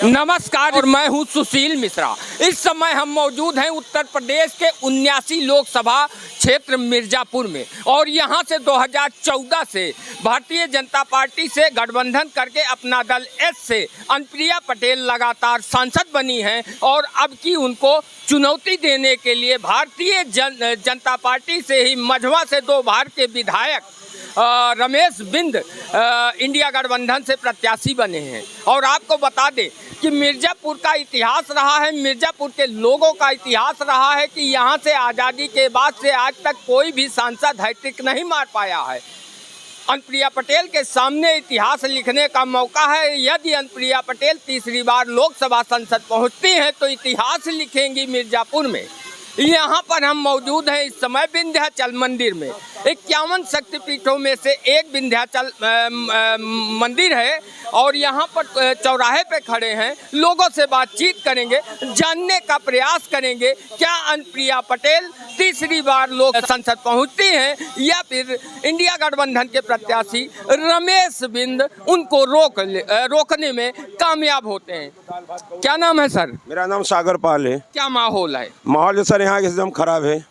नमस्कार और मैं हूं सुशील मिश्रा। इस समय हम मौजूद हैं उत्तर प्रदेश के 79 लोकसभा क्षेत्र मिर्जापुर में और यहां से 2014 से भारतीय जनता पार्टी से गठबंधन करके अपना दल एस से अनुप्रिया पटेल लगातार सांसद बनी हैं और अब की उनको चुनौती देने के लिए भारतीय जनता पार्टी से ही मझवा से 2 बार के विधायक रमेश बिंद इंडिया गठबंधन से प्रत्याशी बने हैं। और आपको बता दें कि मिर्जापुर का इतिहास रहा है, मिर्जापुर के लोगों का इतिहास रहा है कि यहाँ से आज़ादी के बाद से आज तक कोई भी सांसद हैट्रिक नहीं मार पाया है। अनुप्रिया पटेल के सामने इतिहास लिखने का मौका है। यदि अनुप्रिया पटेल तीसरी बार लोकसभा संसद पहुँचती हैं तो इतिहास लिखेंगी मिर्जापुर में। यहाँ पर हम मौजूद हैं इस समय विंध्याचल मंदिर में। 51 शक्तिपीठों में से एक विंध्याचल मंदिर है और यहाँ पर चौराहे पे खड़े हैं, लोगों से बातचीत करेंगे, जानने का प्रयास करेंगे क्या अनुप्रिया पटेल तीसरी बार लोक संसद पहुँचती हैं या फिर इंडिया गठबंधन के प्रत्याशी रमेश बिंद उनको रोकने में कामयाब होते हैं। क्या नाम है सर? मेरा नाम सागर पाल है। क्या माहौल है? माहौल सर यहाँ एकदम खराब है।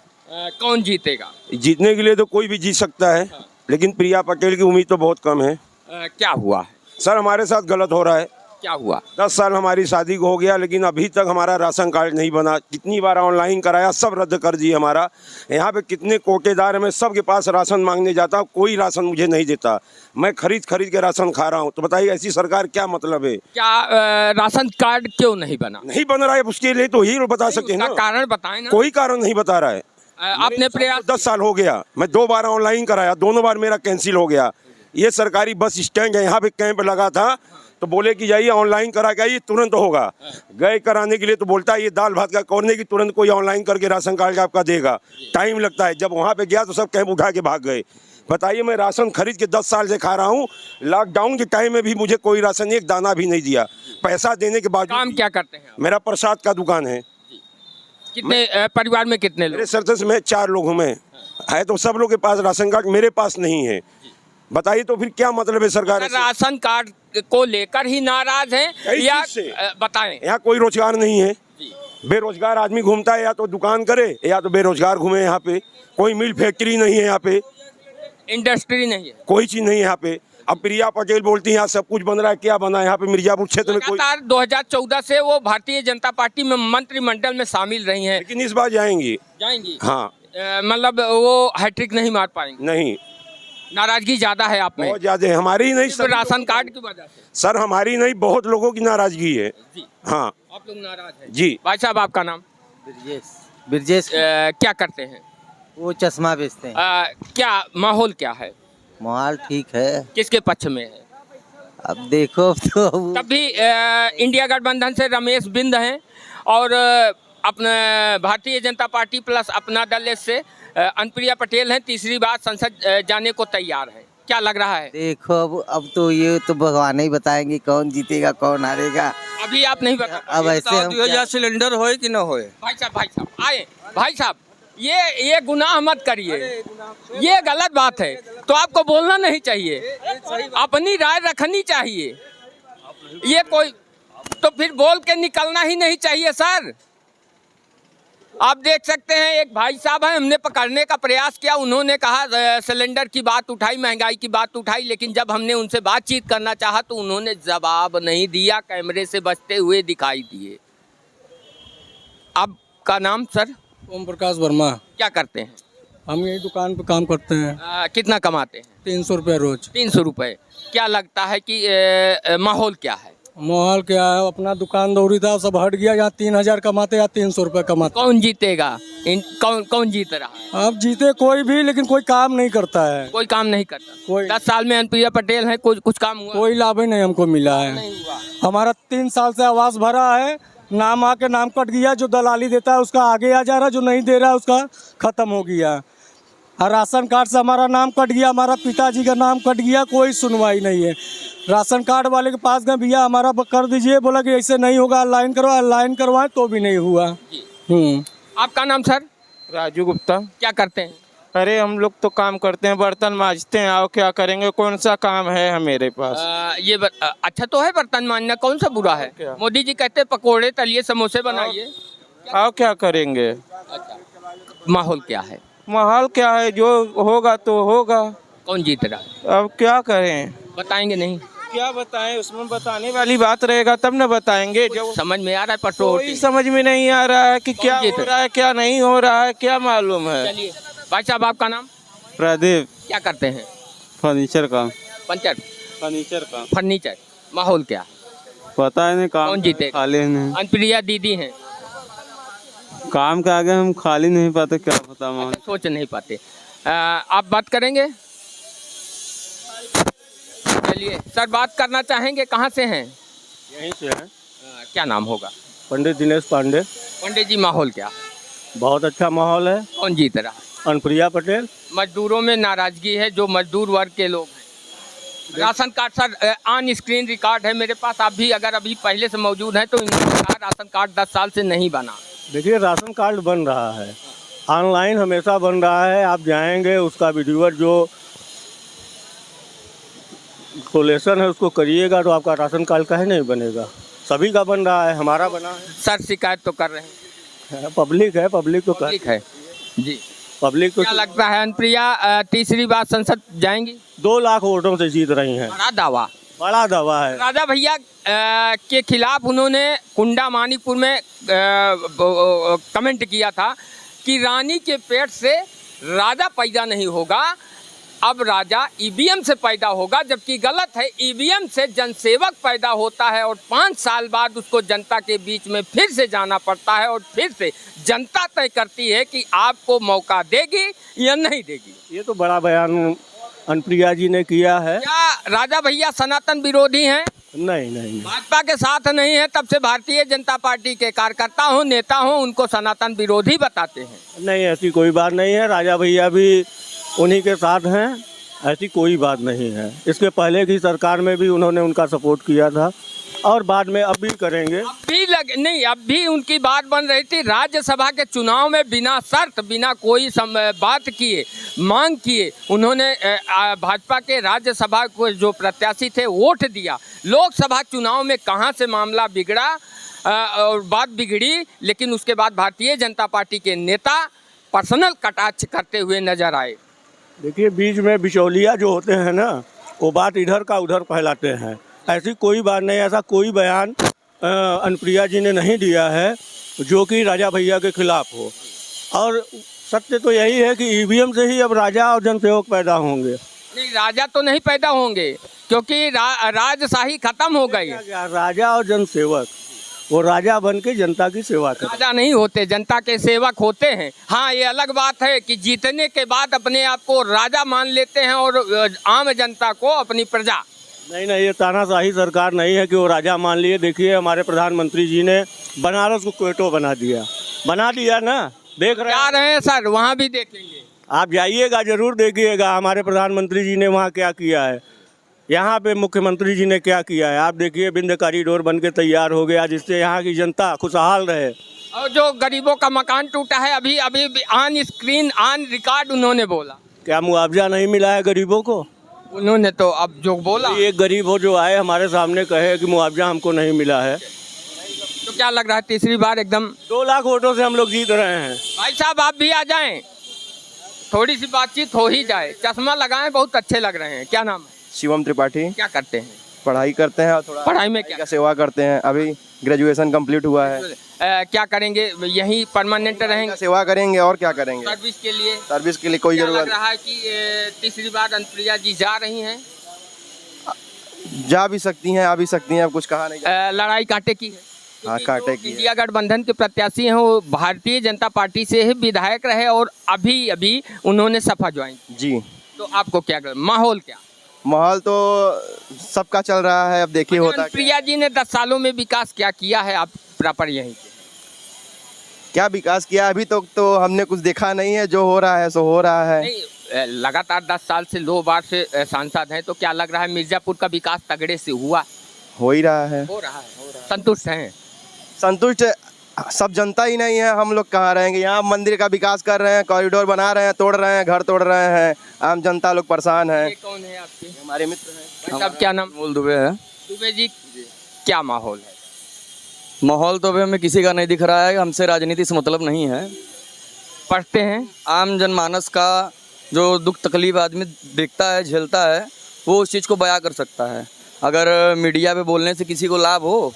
कौन जीतेगा? जीतने के लिए तो कोई भी जीत सकता है, लेकिन प्रिया पटेल की उम्मीद तो बहुत कम है। क्या हुआ है सर? हमारे साथ गलत हो रहा है। क्या हुआ? 10 साल हमारी शादी को हो गया, लेकिन अभी तक हमारा राशन कार्ड नहीं बना। कितनी बार ऑनलाइन कराया, सब रद्द कर दिए हमारा। यहाँ पे कितने कोटेदार हैं, मैं सबके पास राशन मांगने जाता हूँ, कोई राशन मुझे नहीं देता। मैं खरीद के राशन खा रहा हूँ। तो बताइए ऐसी सरकार क्या मतलब है? क्या राशन कार्ड क्यों नहीं बना? नहीं बन रहा है, उसके लिए तो ही बता सकते हैं ना। कारण बताएं ना। कोई कारण नहीं बता रहा है। आपने प्रयास 10 साल हो गया, मैं 2 बार ऑनलाइन कराया, दोनों बार मेरा कैंसिल हो गया। ये सरकारी बस स्टैंड है, यहाँ पे कैंप लगा था तो बोले कि जाइए ऑनलाइन करा के आइए, तुरंत होगा। गए कराने के लिए तो बोलता है ये दाल भात का कौरने की तुरंत कोई ऑनलाइन करके राशन कार्ड आपका देगा। टाइम लगता है। जब वहाँ पे गया तो सब कैंप उठा के भाग गए। बताइए, मैं राशन खरीद के 10 साल से खा रहा हूँ। लॉकडाउन के टाइम में भी मुझे कोई राशन एक दाना भी नहीं दिया। पैसा देने के बाद काम क्या करते हैं? मेरा प्रसाद का दुकान है। कितने परिवार में कितने लोग? मेरे सरदस में 4 लोग हूँ मैं, है तो सब लोग के पास राशन कार्ड, मेरे पास नहीं है। बताइए तो फिर क्या मतलब है सरकार? राशन कार्ड को लेकर ही नाराज हैं या बताएं? यहाँ कोई रोजगार नहीं है, बेरोजगार आदमी घूमता है, या तो दुकान करे या तो बेरोजगार घूमे। यहाँ पे कोई मिल फैक्ट्री नहीं है, यहाँ पे इंडस्ट्री नहीं है, कोई चीज नहीं है यहाँ पे। अब प्रिया पटेल बोलती है यहाँ सब कुछ बन रहा है, क्या बना है यहाँ पे मिर्जापुर क्षेत्र में? कोई 2014 से वो भारतीय जनता पार्टी में मंत्रिमंडल में शामिल रही हैं, लेकिन इस बार जाएंगी। हाँ, मतलब वो हैट्रिक नहीं मार पाएंगे। नहीं, नाराजगी ज्यादा है आप में? बहुत ज्यादा है। हमारी ही नहीं तो राशन कार्ड की वजह से सर, हमारी नहीं, बहुत लोगों की नाराजगी है जी। हाँ, आप लोग नाराज हैं जी। भाई साहब, आपका नाम? ब्रजेश। क्या करते हैं? वो चश्मा बेचते हैं। क्या माहौल क्या है? माहौल ठीक है। किसके पक्ष में है? अब देखो तो तब भी इंडिया गठबंधन से रमेश बिंद हैं और अपने भारतीय जनता पार्टी प्लस अपना दल से अनुप्रिया पटेल हैं, तीसरी बार संसद जाने को तैयार हैं। क्या लग रहा है? देखो अब तो ये तो भगवान ही बताएंगे कौन जीतेगा कौन हारेगा। अभी आप नहीं बता? अब ऐसे हम 2000 सिलेंडर होए कि न होए? भाई साहब आए। भाई साहब, ये गुनाह मत करिए, ये गलत बात है। तो आपको बोलना नहीं चाहिए, अपनी राय रखनी चाहिए। ये कोई तो फिर बोल के निकलना ही नहीं चाहिए सर। आप देख सकते हैं एक भाई साहब हैं, हमने पकड़ने का प्रयास किया, उन्होंने कहा सिलेंडर की बात उठाई, महंगाई की बात उठाई, लेकिन जब हमने उनसे बातचीत करना चाहा तो उन्होंने जवाब नहीं दिया, कैमरे से बचते हुए दिखाई दिए। आपका नाम सर? ओम प्रकाश वर्मा। क्या करते हैं? हम यही दुकान पे काम करते हैं। कितना कमाते हैं? 300 रुपये रोज। 300 रुपये। क्या लगता है कि माहौल क्या है? माहौल क्या है, अपना दुकान दौड़ी था, सब हट गया। यहाँ 3000 कमाते या 300 रुपये कमाते। कौन जीतेगा? कौन जीत रहा है? अब जीते कोई भी, लेकिन कोई काम नहीं करता है। कोई काम नहीं करता। कोई 10 साल में अनुप्रिया पटेल है, कुछ काम हुआ? कोई लाभ ही नहीं हमको मिला है। नहीं हुआ। हमारा 3 साल से आवास भरा है, नाम आके नाम कट गया। जो दलाली देता है उसका आगे आ जा रहा है, जो नहीं दे रहा है उसका खत्म हो गया। और राशन कार्ड से हमारा नाम कट गया, हमारा पिताजी का नाम कट गया, कोई सुनवाई नहीं है। राशन कार्ड वाले के पास गए, भैया हमारा कर दीजिए, बोला कि ऐसे नहीं होगा, ऑनलाइन करवा, ऑनलाइन करवाएं तो भी नहीं हुआ। आपका नाम सर? राजू गुप्ता। क्या करते हैं? अरे हम लोग तो काम करते हैं, बर्तन मांजते हैं, आओ क्या करेंगे, कौन सा काम है मेरे पास। अच्छा तो है बर्तन मांजना, कौन सा बुरा है? क्या? मोदी जी कहते हैं पकोड़े तलिए समोसे बनाइए। आओ क्या करेंगे। अच्छा, माहौल क्या है? माहौल क्या है, जो होगा तो होगा। कौन जीत रहा है अब क्या करें, बताएंगे नहीं? क्या बताएं, उसमें बताने वाली बात रहेगा तब न बताएंगे। जो समझ में आ रहा है कोई पटोटी? समझ में नहीं आ रहा है कि क्या जीत हो रहा है क्या नहीं हो रहा है, क्या मालूम है। चलिए भाई साहब, आपका नाम? प्रदीप, क्या करते हैं? फर्नीचर का। पंचर फर्नीचर का फर्नीचर। माहौल क्या? पता है नहीं, काम कौन जीतेगा? खाली नहीं, अनुप्रिया दीदी हैं, काम के आगे हम खाली नहीं पाते, क्या पता मालूम। सोच नहीं पाते। आप बात करेंगे? चलिए सर, बात करना चाहेंगे, कहाँ से हैं? यहीं से है। क्या नाम होगा? पंडित दिनेश पांडे। पंडित जी, माहौल क्या? बहुत अच्छा माहौल है। कौन जीत रहा है? अनुप्रिया पटेल। मजदूरों में नाराजगी है, जो मजदूर वर्ग के लोग हैं। Ration card sir on screen record है मेरे पास, आप भी अगर अभी पहले से मौजूद हैं तो इनका राशन कार्ड 10 साल से नहीं बना। देखिए, राशन कार्ड बन रहा है, ऑनलाइन हमेशा बन रहा है। आप जाएंगे, उसका विधिवत जो सोल्यूशन है उसको करिएगा तो आपका राशन कार्ड काहे नहीं बनेगा। सभी का बन रहा है, हमारा बना है। सर शिकायत तो कर रहे हैं, पब्लिक है, पब्लिक तो ठीक है जी। पब्लिक तो क्या लगता है अनुप्रिया तीसरी बार संसद जाएंगी? 2 लाख वोटों से जीत रही हैं। बड़ा दावा, बड़ा दावा है। राजा भैया के खिलाफ उन्होंने कुंडा मानिकपुर में कमेंट किया था कि रानी के पेट से राजा पैदा नहीं होगा, अब राजा ईवीएम से पैदा होगा, जबकि गलत है। ईवीएम से जनसेवक पैदा होता है और 5 साल बाद उसको जनता के बीच में फिर से जाना पड़ता है और फिर से जनता तय करती है कि आपको मौका देगी या नहीं देगी। ये तो बड़ा बयान अनुप्रिया जी ने किया है। क्या राजा भैया सनातन विरोधी हैं? नहीं नहीं नहीं। भाजपा के साथ नहीं है, तब से भारतीय जनता पार्टी के कार्यकर्ता हो, नेता हो, उनको सनातन विरोधी बताते हैं। नहीं, ऐसी कोई बात नहीं है। राजा भैया भी उन्हीं के साथ हैं, ऐसी कोई बात नहीं है। इसके पहले की सरकार में भी उन्होंने उनका सपोर्ट किया था और बाद में अब भी करेंगे। अब भी उनकी बात बन रही थी। राज्यसभा के चुनाव में बिना शर्त, बिना कोई बात किए, मांग किए, उन्होंने भाजपा के राज्यसभा को जो प्रत्याशी थे वोट दिया। लोकसभा चुनाव में कहां से मामला बिगड़ा और बात बिगड़ी, लेकिन उसके बाद भारतीय जनता पार्टी के नेता पर्सनल कटाक्ष करते हुए नजर आए। देखिए, बीच में बिचौलिया जो होते हैं ना, वो बात इधर का उधर फैलाते हैं। ऐसी कोई बात नहीं, ऐसा कोई बयान अनुप्रिया जी ने नहीं दिया है जो कि राजा भैया के खिलाफ हो। और सत्य तो यही है कि ईवीएम से ही अब राजा और जनसेवक पैदा होंगे। नहीं, राजा तो नहीं पैदा होंगे क्योंकि राजशाही खत्म हो गई। राजा और जनसेवक, वो राजा बन के जनता की सेवा करते। राजा नहीं होते, जनता के सेवक होते हैं। हाँ, ये अलग बात है कि जीतने के बाद अपने आप को राजा मान लेते हैं और आम जनता को अपनी प्रजा। नहीं नहीं, ये तानाशाही सरकार नहीं है कि वो राजा मान लिए। देखिए, हमारे प्रधानमंत्री जी ने बनारस को क्वेटो बना दिया ना। देख रहे हैं सर, वहाँ भी देखेंगे। आप जाइएगा, जरूर देखिएगा हमारे प्रधानमंत्री जी ने वहाँ क्या किया है, यहाँ पे मुख्यमंत्री जी ने क्या किया है। आप देखिए, विंध्य कॉरिडोर बन के तैयार हो गया, जिससे यहाँ की जनता खुशहाल रहे। और जो गरीबों का मकान टूटा है, अभी अभी ऑन स्क्रीन ऑन रिकॉर्ड उन्होंने बोला। क्या मुआवजा नहीं मिला है गरीबों को? उन्होंने तो अब जो बोला, एक गरीब हो जो आए हमारे सामने कहे कि मुआवजा हमको नहीं मिला है। तो क्या लग रहा है तीसरी बार एकदम 2 लाख वोटों से हम लोग जीत रहे हैं। भाई साहब, आप भी आ जाएं, थोड़ी सी बातचीत हो ही जाए। चश्मा लगाएं, बहुत अच्छे लग रहे हैं। क्या नाम है? शिवम त्रिपाठी। क्या करते हैं? पढ़ाई करते हैं और थोड़ा पढ़ाई में क्या सेवा करते हैं। अभी ग्रेजुएशन कंप्लीट हुआ है। क्या करेंगे? यहीं परमानेंट रहेंगे? सेवा करेंगे और क्या करेंगे। सर्विस के लिए? सर्विस के लिए कोई क्या लग जरूरत। रहा है कि तीसरी बार अनुप्रिया जी जा रही हैं? जा भी सकती हैं, आ भी सकती हैं, अब कुछ कहा नहीं जा। लड़ाई कांटे की है। हाँ, कांटे की है। इंडिया गठबंधन के प्रत्याशी हैं, वो भारतीय जनता पार्टी से ही विधायक रहे और अभी अभी उन्होंने सपा ज्वाइन की। जी, तो आपको क्या माहौल क्या? माहौल तो सबका चल रहा है, अब देखिए होता है। प्रिया जी ने 10 सालों में विकास क्या किया है? आप प्रॉपर यहीं पे क्या विकास किया अभी तो हमने कुछ देखा नहीं है। जो हो रहा है सो हो रहा है। नहीं, लगातार 10 साल से 2 बार से सांसद हैं, तो क्या लग रहा है मिर्जापुर का विकास तगड़े से हुआ? हो ही रहा है। हो रहा है। संतुष्ट हैं? संतुष्ट सब जनता ही नहीं है, हम लोग कहाँ रहेंगे। यहाँ मंदिर का विकास कर रहे हैं, कॉरिडोर बना रहे हैं, तोड़ रहे हैं, घर तोड़ रहे हैं, आम जनता लोग परेशान है। ये कौन है आपके? हमारे मित्र हैं। भाई साहब क्या नाम? मूल दुबे है। दुबे जी, क्या माहौल है? माहौल तो अभी हमें किसी का नहीं दिख रहा है, हमसे राजनीति से मतलब नहीं है। पढ़ते हैं? आम जनमानस का जो दुख तकलीफ आदमी देखता है, झेलता है, वो उस चीज़ को बयां कर सकता है। अगर मीडिया पे बोलने से किसी को लाभ हो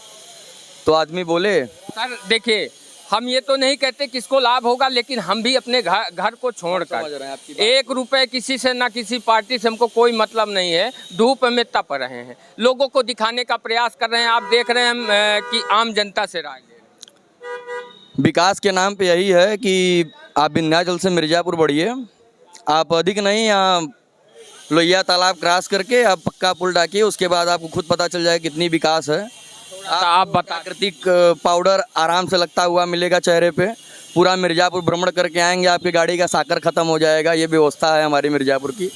तो आदमी बोले। सर देखिए, हम ये तो नहीं कहते किसको लाभ होगा, लेकिन हम भी अपने घर को छोड़कर 1 रुपए किसी से ना किसी पार्टी से हमको कोई मतलब नहीं है, धूप में तप रहे हैं, लोगों को दिखाने का प्रयास कर रहे हैं। आप देख रहे हैं हम कि आम जनता से राय ले रहे हैं। विकास के नाम पे यही है कि आप विंध्याचल से मिर्ज़ापुर बढ़िए, आप अधिक नहीं, यहाँ लोहिया तालाब क्रॉस करके आप पक्का पुल डाकिए, उसके बाद आपको खुद पता चल जाए कितनी विकास है। आप बता। प्राकृतिक पाउडर आराम से लगता हुआ मिलेगा चेहरे पे। पूरा मिर्ज़ापुर भ्रमण करके आएंगे, आपकी गाड़ी का साकर ख़त्म हो जाएगा। ये व्यवस्था है हमारी मिर्ज़ापुर की।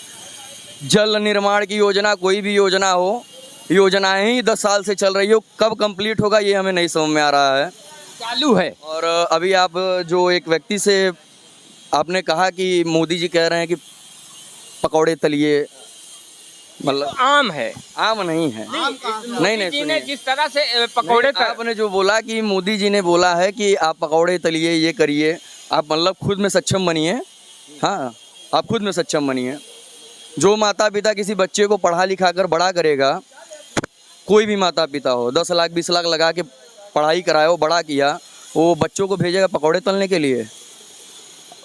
जल निर्माण की योजना, कोई भी योजना हो, योजनाएं ही 10 साल से चल रही हो, कब कंप्लीट होगा ये हमें नहीं समझ में आ रहा है। चालू है। और अभी आप जो एक व्यक्ति से आपने कहा कि मोदी जी कह रहे हैं कि पकौड़े तलिए, मतलब आम है, आम नहीं है। नहीं जी ने सुनिए। जिस तरह से पकौड़े आपने जो बोला कि मोदी जी ने बोला है कि आप पकौड़े तलिए, ये करिए, आप मतलब खुद में सक्षम बनिए। हाँ, आप खुद में सक्षम बनिए। जो माता पिता किसी बच्चे को पढ़ा लिखा कर बड़ा करेगा, कोई भी माता पिता हो, 10 लाख 20 लाख लगा के पढ़ाई कराया हो, बड़ा किया, वो बच्चों को भेजेगा पकौड़े तलने के लिए?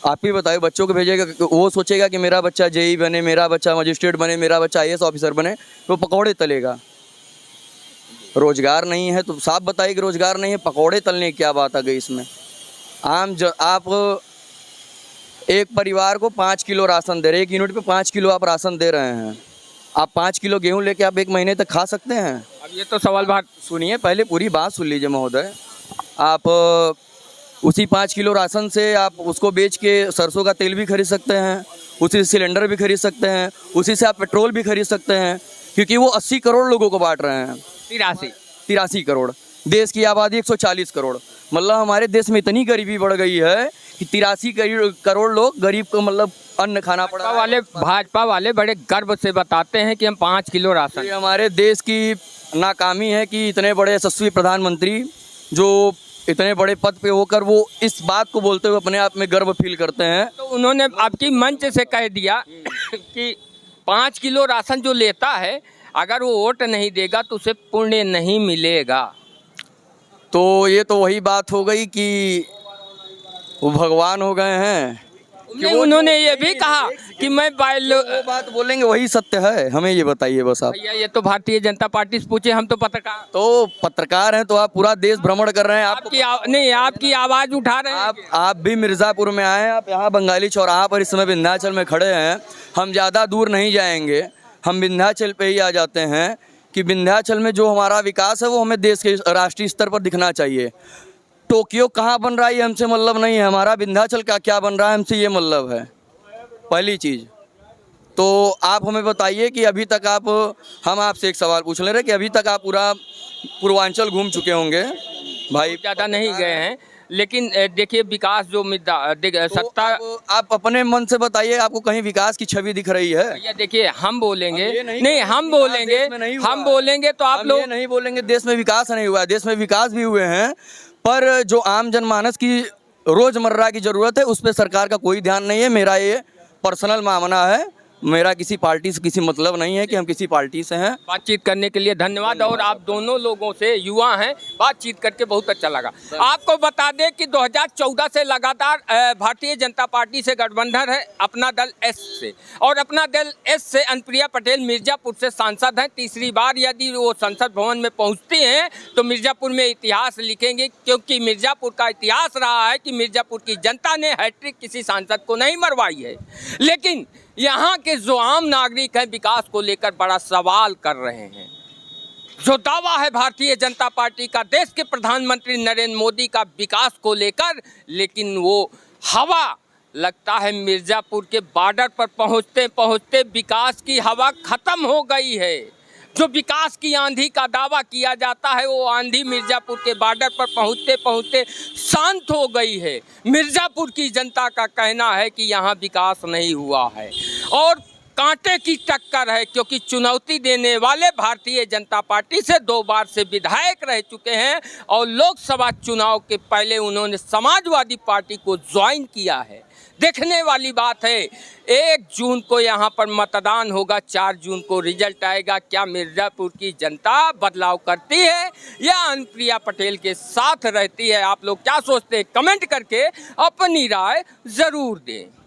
आप ही बताइए, बच्चों को भेजेगा, वो सोचेगा कि मेरा बच्चा जेई बने, मेरा बच्चा मजिस्ट्रेट बने, मेरा बच्चा IAS ऑफिसर बने, तो पकौड़े तलेगा। रोजगार नहीं है तो साफ बताइए कि रोजगार नहीं है, पकौड़े तलने की क्या बात आ गई इसमें? आप एक परिवार को 5 किलो राशन दे रहे हैं, 1 यूनिट पे 5 किलो आप राशन दे रहे हैं। आप 5 किलो गेहूं लेके आप 1 महीने तक खा सकते हैं? अब ये तो सवाल बात सुनिए, पहले पूरी बात सुन लीजिए महोदय। आप उसी 5 किलो राशन से आप उसको बेच के सरसों का तेल भी खरीद सकते हैं, उसी से सिलेंडर भी खरीद सकते हैं, उसी से आप पेट्रोल भी खरीद सकते हैं, क्योंकि वो 80 करोड़ लोगों को बांट रहे हैं। 83 करोड़, देश की आबादी 140 करोड़, मतलब हमारे देश में इतनी गरीबी बढ़ गई है कि 83 करोड़ लोग गरीब को मतलब अन्न खाना पड़ा। भाजपा वाले बड़े गर्व से बताते हैं कि हम 5 किलो राशन। ये हमारे देश की नाकामी है कि इतने बड़े यशस्वी प्रधानमंत्री जो इतने बड़े पद पे होकर वो इस बात को बोलते हुए अपने आप में गर्व फील करते हैं। तो उन्होंने आपकी मंच से कह दिया कि 5 किलो राशन जो लेता है, अगर वो वोट नहीं देगा तो उसे पुण्य नहीं मिलेगा। तो ये तो वही बात हो गई कि वो भगवान हो गए हैं। नहीं, उन्होंने ये भी कहा कि मैं वो बात बोलेंगे वही सत्य है, हमें ये बताइए बस आप। भैया ये तो भारतीय जनता पार्टी से पूछे, हम तो पत्रकार। तो पत्रकार हैं तो आप पूरा देश भ्रमण कर रहे हैं, आपकी आवाज उठा रहे हैं। आप भी मिर्ज़ापुर में आए, आप यहाँ बंगाली चौराहा पर इस समय विंध्याचल में खड़े हैं। हम ज़्यादा दूर नहीं जाएंगे, हम विंध्याचल पे ही आ जाते हैं कि विंध्याचल में जो हमारा विकास है वो हमें देश के राष्ट्रीय स्तर पर दिखना चाहिए। टोक्यो कहाँ बन रहा है ये हमसे मतलब नहीं है, हमारा विंध्याचल का क्या बन रहा है हमसे ये मतलब है पहली चीज़। तो आप हमें बताइए कि अभी तक हम आपसे एक सवाल पूछ ले रहे कि अभी तक आप पूरा पूर्वांचल घूम चुके होंगे भाई। ज़्यादा नहीं गए हैं, लेकिन देखिए विकास जो सत्ता, आप अपने मन से बताइए, आपको कहीं विकास की छवि दिख रही है? भैया देखिए, हम बोलेंगे नहीं, हम बोलेंगे तो आप लोग नहीं बोलेंगे। देश में विकास नहीं हुआ है, देश में विकास भी हुए हैं, पर जो आम जनमानस की रोजमर्रा की जरूरत है उस पर सरकार का कोई ध्यान नहीं है। मेरा ये पर्सनल मामला है, मेरा किसी पार्टी से किसी मतलब नहीं है कि हम किसी पार्टी से हैं। बातचीत करने के लिए धन्यवाद। और आप दोनों लोगों से, युवा हैं, बातचीत करके बहुत अच्छा लगा। आपको बता दें कि 2014 से लगातार भारतीय जनता पार्टी से गठबंधन है अपना दल एस से, और अपना दल एस से अनुप्रिया पटेल मिर्जापुर से सांसद हैं। तीसरी बार यदि वो संसद भवन में पहुंचती हैं तो मिर्जापुर में इतिहास लिखेंगे, क्योंकि मिर्जापुर का इतिहास रहा है कि मिर्जापुर की जनता ने हैट्रिक किसी सांसद को नहीं मरवाई है। लेकिन यहाँ के जो आम नागरिक हैं विकास को लेकर बड़ा सवाल कर रहे हैं। जो दावा है भारतीय जनता पार्टी का, देश के प्रधानमंत्री नरेंद्र मोदी का विकास को लेकर, लेकिन वो हवा लगता है मिर्जापुर के बॉर्डर पर पहुँचते पहुँचते विकास की हवा खत्म हो गई है। जो विकास की आंधी का दावा किया जाता है वो आंधी मिर्ज़ापुर के बॉर्डर पर पहुंचते पहुंचते शांत हो गई है। मिर्ज़ापुर की जनता का कहना है कि यहाँ विकास नहीं हुआ है और कांटे की टक्कर है, क्योंकि चुनौती देने वाले भारतीय जनता पार्टी से 2 बार से विधायक रह चुके हैं और लोकसभा चुनाव के पहले उन्होंने समाजवादी पार्टी को ज्वाइन किया है। देखने वाली बात है, 1 जून को यहाँ पर मतदान होगा, 4 जून को रिजल्ट आएगा। क्या मिर्ज़ापुर की जनता बदलाव करती है या अनुप्रिया पटेल के साथ रहती है? आप लोग क्या सोचते हैं? कमेंट करके अपनी राय ज़रूर दें।